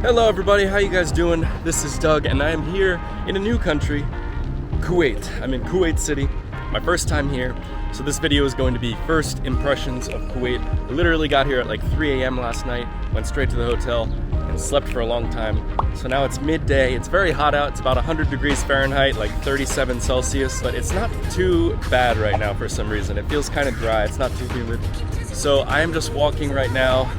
Hello everybody, how you guys doing? This is Doug and I am here in a new country, Kuwait. I'm in Kuwait City, my first time here. So this video is going to be first impressions of Kuwait. I literally got here at like 3 a.m. last night, went straight to the hotel and slept for a long time. So now it's midday, it's very hot out, it's about 100 degrees Fahrenheit, like 37 Celsius, but it's not too bad right now for some reason. It feels kind of dry, it's not too humid. So I am just walking right now.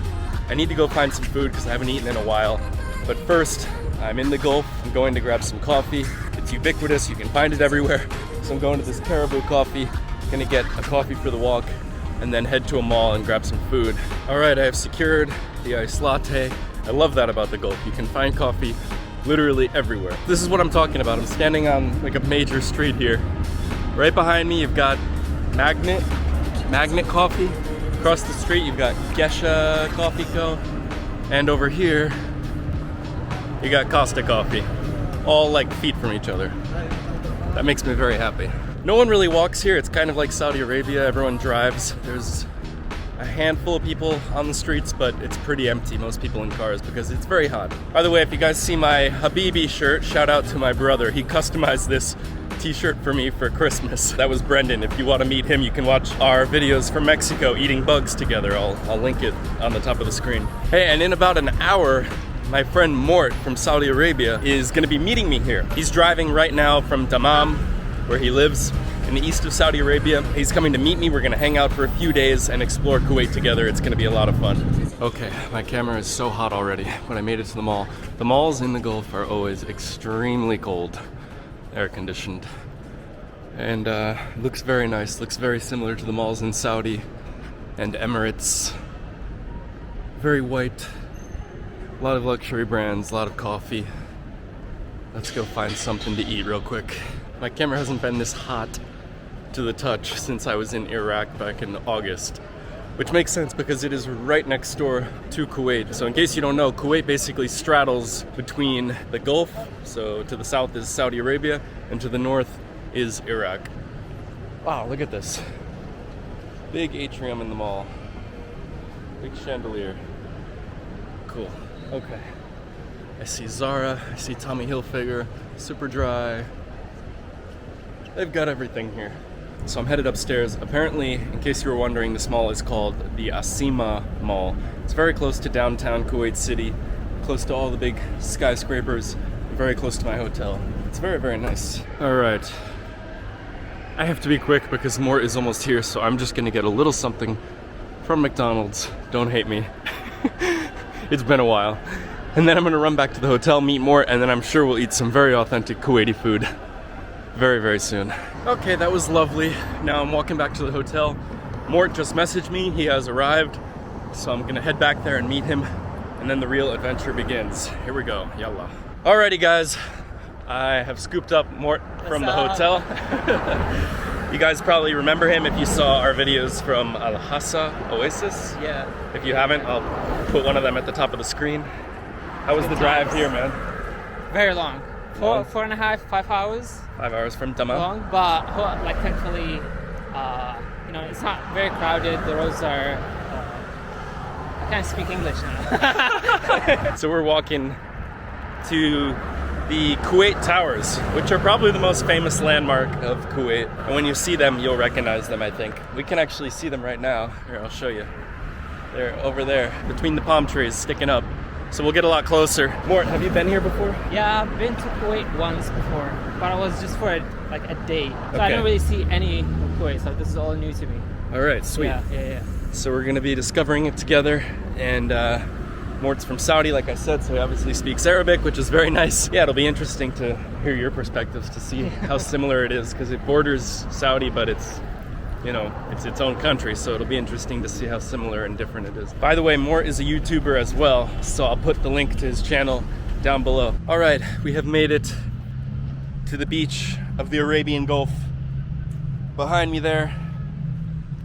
I need to go find some food because I haven't eaten in a while. But first, I'm in the Gulf. I'm going to grab some coffee. It's ubiquitous, you can find it everywhere. So I'm going to this Caribou Coffee. Gonna get a coffee for the walk and then head to a mall and grab some food. All right, I have secured the iced latte. I love that about the Gulf. You can find coffee literally everywhere. This is what I'm talking about. I'm standing on like a major street here. Right behind me, you've got Magnet Coffee. Across the street, you've got Gesha Coffee Co. And over here, you got Costa Coffee. All like feet from each other. That makes me very happy. No one really walks here. It's kind of like Saudi Arabia. Everyone drives. There's a handful of people on the streets, but it's pretty empty. Most people in cars because it's very hot. By the way, if you guys see my Habibi shirt, shout out to my brother. He customized this t-shirt for me for Christmas. That was Brendan. If you want to meet him, you can watch our videos from Mexico eating bugs together. I'll link it on the top of the screen. Hey, and in about an hour, my friend Mort from Saudi Arabia is going to be meeting me here. He's driving right now from Dammam, where he lives in the east of Saudi Arabia. He's coming to meet me. We're going to hang out for a few days and explore Kuwait together. It's going to be a lot of fun. Okay, my camera is so hot already, but I made it to the mall. The malls in the Gulf are always extremely cold, air conditioned, and looks very nice. Looks very similar to the malls in Saudi and Emirates. Very white. A lot of luxury brands, a lot of coffee. Let's go find something to eat real quick. My camera hasn't been this hot to the touch since I was in Iraq back in August, which makes sense because it is right next door to Kuwait. So in case you don't know, Kuwait basically straddles between the Gulf. So to the south is Saudi Arabia and to the north is Iraq. Wow, look at this. Big atrium in the mall. Big chandelier. Cool. Okay. I see Zara, I see Tommy Hilfiger, Superdry. They've got everything here. So I'm headed upstairs. Apparently, in case you were wondering, this mall is called the Asima Mall. It's very close to downtown Kuwait City, close to all the big skyscrapers, very close to my hotel. It's very, very nice. All right. I have to be quick because Mort is almost here, so I'm just gonna get a little something from McDonald's. Don't hate me. It's been a while. And then I'm gonna run back to the hotel, meet Mort, and then I'm sure we'll eat some very authentic Kuwaiti food very, very soon. Okay, that was lovely. Now I'm walking back to the hotel. Mort just messaged me, he has arrived. So I'm gonna head back there and meet him, and then the real adventure begins. Here we go, yalla. Alrighty guys, I have scooped up Mort from the hotel. You guys probably remember him if you saw our videos from Al-Hassa Oasis. Yeah. If you haven't, I'll put one of them at the top of the screen. How was the drive here, man? Very long. 4.5, 5 hours. 5 hours from Dammam. Long, but like thankfully, you know, it's not very crowded. The roads are. I can't speak English now. So we're walking to the Kuwait Towers, which are probably the most famous landmark of Kuwait. And when you see them, you'll recognize them, I think. We can actually see them right now. Here, I'll show you. They're over there, between the palm trees, sticking up. So we'll get a lot closer. Mort, have you been here before? Yeah, I've been to Kuwait once before, but it was just for like a day. So Okay. I don't really see any of Kuwait, so this is all new to me. All right, sweet. Yeah. So we're gonna be discovering it together, and Mort's from Saudi, like I said, so he obviously speaks Arabic, which is very nice. Yeah, it'll be interesting to hear your perspectives to see how similar it is, because it borders Saudi, but it's, you know, it's its own country, so it'll be interesting to see how similar and different it is. By the way, Mort is a YouTuber as well, so I'll put the link to his channel down below. All right, we have made it to the beach of the Arabian Gulf. Behind me there,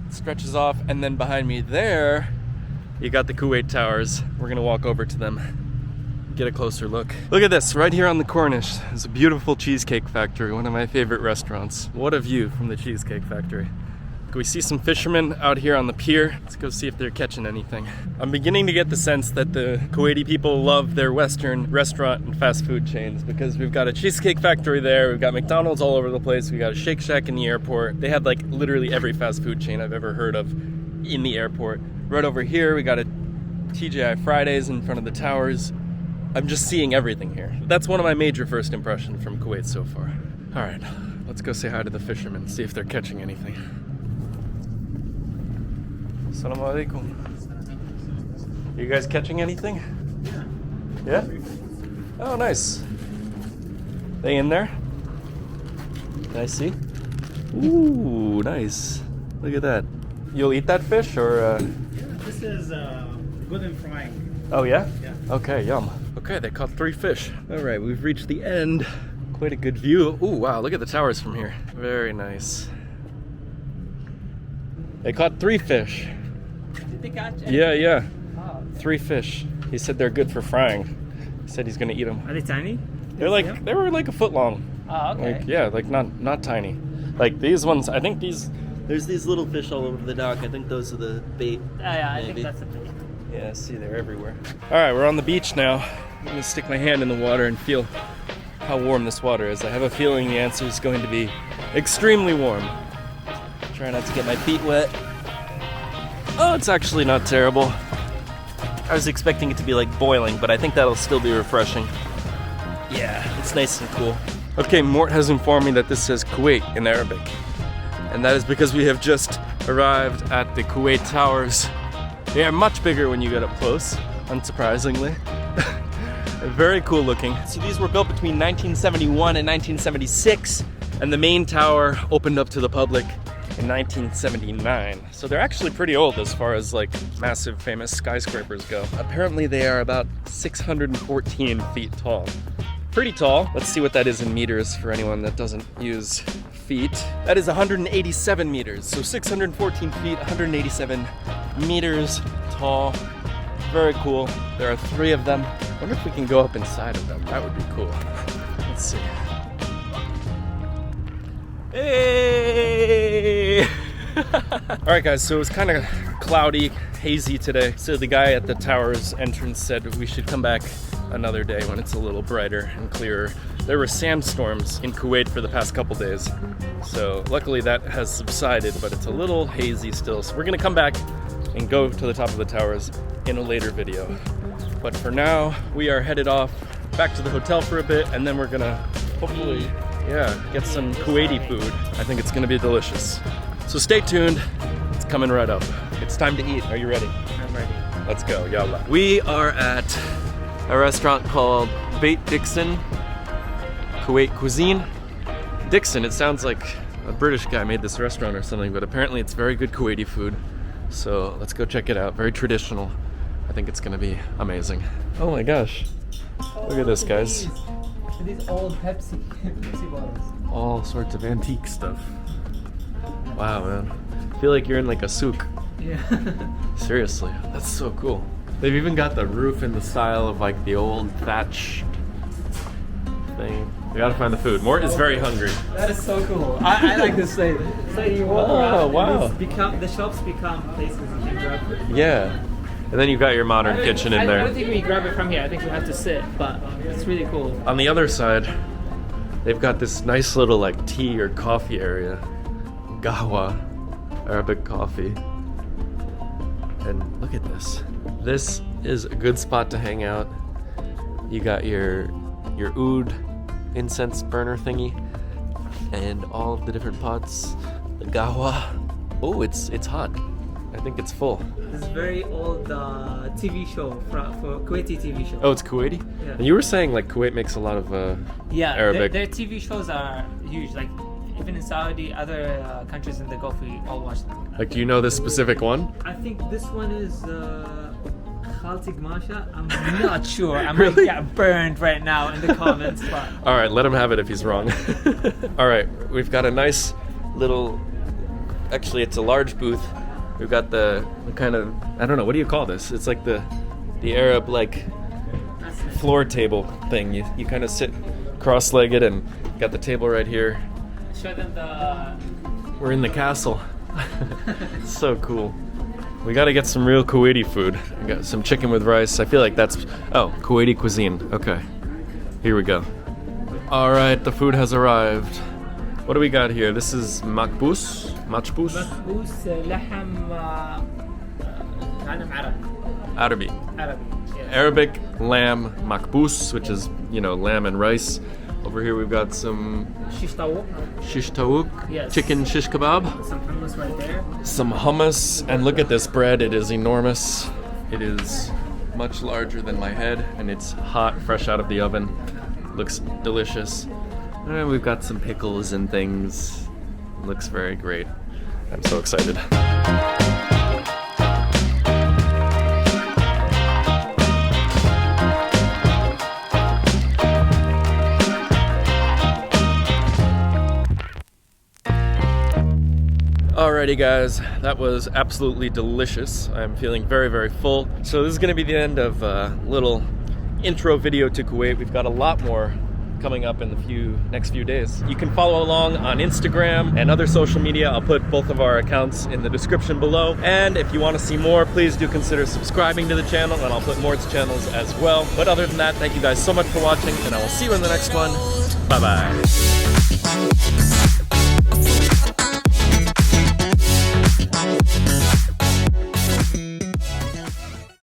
it stretches off, and then behind me there, you got the Kuwait Towers. We're gonna walk over to them, get a closer look. Look at this, right here on the Corniche. There's a beautiful cheesecake factory, one of my favorite restaurants. What a view from the Cheesecake Factory. We see some fishermen out here on the pier. Let's go see if they're catching anything. I'm beginning to get the sense that the Kuwaiti people love their Western restaurant and fast food chains, because we've got a Cheesecake Factory there, we've got McDonald's all over the place, we got a Shake Shack in the airport. They have like literally every fast food chain I've ever heard of in the airport. Right over here, we got a TGI Fridays in front of the towers. I'm just seeing everything here. That's one of my major first impressions from Kuwait so far. All right, let's go say hi to the fishermen, see if they're catching anything. Assalamu alaikum. You guys catching anything? Yeah? Oh, nice. They in there? Can I see? Ooh, nice. Look at that. You'll eat that fish, or? Yeah, this is good in frying. Oh yeah? Yeah. Okay, yum. Okay, they caught 3 fish. All right, we've reached the end. Quite a good view. Ooh, wow, look at the towers from here. Very nice. They caught 3 fish. Did they catch? Yeah. Oh. 3 fish. He said they're good for frying. He said he's gonna eat them. Are they tiny? They were like a foot long. Oh, okay. Like, yeah, like not tiny. Like these ones, I think there's these little fish all over the dock. I think those are the bait. Yeah, I maybe. think that's a bait. Yeah, see, they're everywhere. All right, we're on the beach now. I'm gonna stick my hand in the water and feel how warm this water is. I have a feeling the answer is going to be extremely warm. Try not to get my feet wet. Oh, it's actually not terrible. I was expecting it to be like boiling, but I think that'll still be refreshing. Yeah, it's nice and cool. Okay, Mort has informed me that this says Kuwait in Arabic. And that is because we have just arrived at the Kuwait Towers. They are much bigger when you get up close, unsurprisingly. Very cool looking. So these were built between 1971 and 1976, and the main tower opened up to the public in 1979. So they're actually pretty old as far as like massive famous skyscrapers go. Apparently they are about 614 feet tall. Pretty tall. Let's see what that is in meters for anyone that doesn't use feet. That is 187 meters. So 614 feet, 187 meters tall. Very cool. There are 3 of them. I wonder if we can go up inside of them. That would be cool. Let's see. Hey! Alright guys, so it was kind of cloudy, hazy today. So the guy at the tower's entrance said we should come back another day when it's a little brighter and clearer. There were sandstorms in Kuwait for the past couple days. So luckily that has subsided, but it's a little hazy still. So we're gonna come back and go to the top of the towers in a later video. But for now, we are headed off back to the hotel for a bit, and then we're gonna hopefully, get some Kuwaiti food. I think it's gonna be delicious. So stay tuned, it's coming right up. It's time to eat. Are you ready? I'm ready. Let's go, yalla. We are at a restaurant called Bait Dixon Kuwait Cuisine. Dixon, it sounds like a British guy made this restaurant or something, but apparently it's very good Kuwaiti food. So let's go check it out. Very traditional. I think it's gonna be amazing. Oh my gosh. Look at this, guys. These old Pepsi bottles. All sorts of antique stuff. Wow, man. I feel like you're in like a souk. Yeah. Seriously, that's so cool. They've even got the roof in the style of like the old thatch thing. We gotta find the food. Mort is very hungry. That is so cool. I like this place. So you walk around. Wow. And the shops become places you can grab it. Yeah. And then you've got your modern kitchen in I there. don't think we grab it from here. I think we have to sit, but it's really cool. On the other side, they've got this nice little like tea or coffee area. Gawa, Arabic coffee. And look at this. This is a good spot to hang out. You got your oud incense burner thingy and all of the different pots. The gawa. Oh, it's hot. I think it's full. This is very old TV show for Kuwaiti TV show. Oh, it's Kuwaiti? Yeah. And you were saying like Kuwait makes a lot of Arabic. Their TV shows are huge. Like even in Saudi, other countries in the Gulf, we all watch them. Like, do you know this specific one? I think this one is Khaltik Masha. I'm not sure. I might Really? get burned right now in the comments. But All right, let him have it if he's wrong. All right, we've got a nice little. Actually, it's a large booth. We've got the kind of, I don't know, what do you call this? It's like the Arab like floor table thing. You kind of sit cross-legged and got the table right here. show them the. We're in the castle. So cool. We gotta get some real Kuwaiti food. I got some chicken with rice. I feel like that's, oh, Kuwaiti cuisine. Okay, here we go. All right, the food has arrived. What do we got here? This is makbous. Machbous? مكبوس لحم غنم عربي. Arabi. Yes. Arabic lamb makbous, which is, you know, lamb and rice. Over here we've got some Shish tawuk. shish tawuk, Yes. chicken shish kebab, Some hummus right there. some hummus, and look at this bread. It is enormous. It is much larger than my head, and it's hot, fresh out of the oven. Looks delicious. And we've got some pickles and things. Looks very great. I'm so excited. Alrighty guys, that was absolutely delicious. I'm feeling very, very full. So this is gonna be the end of a little intro video to Kuwait. We've got a lot more coming up in the next few days. You can follow along on Instagram and other social media. I'll put both of our accounts in the description below. And if you want to see more, please do consider subscribing to the channel, and I'll put Mort's channels as well. But other than that, thank you guys so much for watching, and I will see you in the next one. Bye-bye.